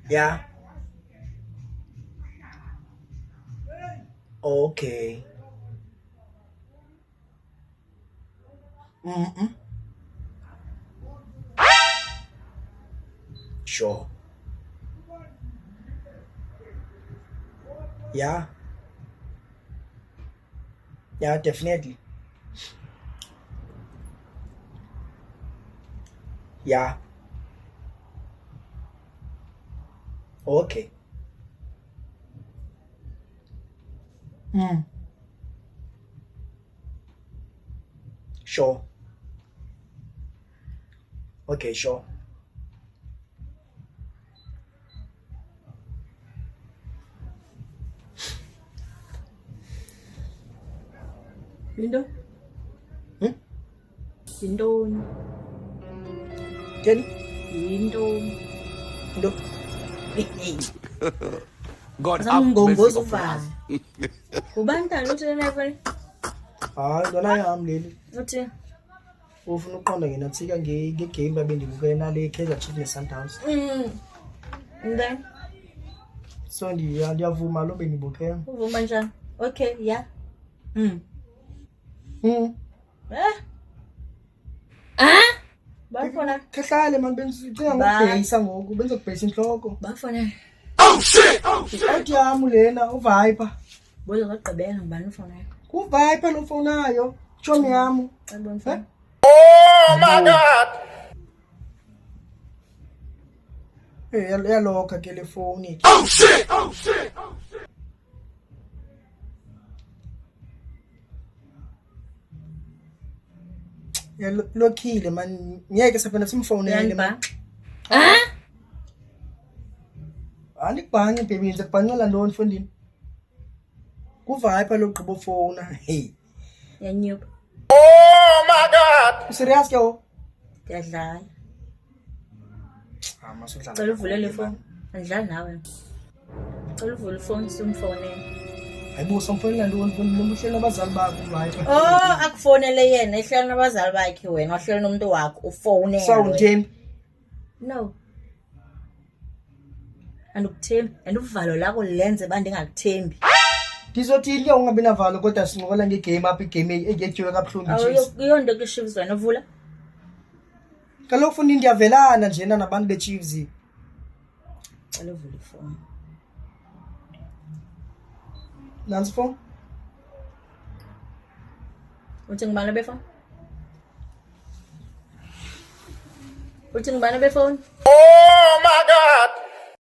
Yeah. Okay. Mm-mm. Sure. Yeah. Yeah, definitely. Yeah. Okay. Mm. Sure. Okay, sure. Window? Hmm? Window. Jenny? Window. Look. God have mercy Asamngongoza upon uvala. us. Ubani uthi level? Hayi lona yami leli Uthi ufuna uqonda ngenathika ngegame babendibukele nale Kaizer Chiefs ne-Sundowns. and then So ndiyavuma lo bendibukele. uvuma njani? Okay, yeah. Mm. Bafona Khehlale man benzicinga ngokubhekisa ngoku benza kubhekisa inhloko. bafona Out yami lena uViper. bozo kagqibela ngibani ufona? UViper nofonayo. Chomi yami. Ayibona ufona. Oh my god. Yalokha ke le phone. Oh shit! Oh shit! Oh shit! Lokhile man ngeke saphela simfonele man. Alikubhanye baby ngize kubhancela ntoni mfondini? UViper lo gqibo phone. Hey. Yanyuka. Oh my god. Serious ke wo? Ngiyadlala. Masudlala. Cela uvule le phone. Andidlali nawe. Cela uvule ifone simfonele. Hayibo somfonela ntoni mfondini uhleli nabazali bakho uViper. Oh, akufonele yena ehlala nabazali bakhe wena wahlala nomuntu wakho ufonele. Sawuthembi. No. Andikuthembi and uvalo lakho lenze bandingakuthembi. Ndizothini ke ungabi navalo kodwa sinqokola ngegame apha igame engejwe kabuhlungu iChiefs. Awuyonto ke Chiefs wena uvula. Kaloku fundi ndiyavelana njena nabantu beChiefs. Cela uvule ifone. Nansi phone. Uthi ngibani befone? Uthi ngibani befone?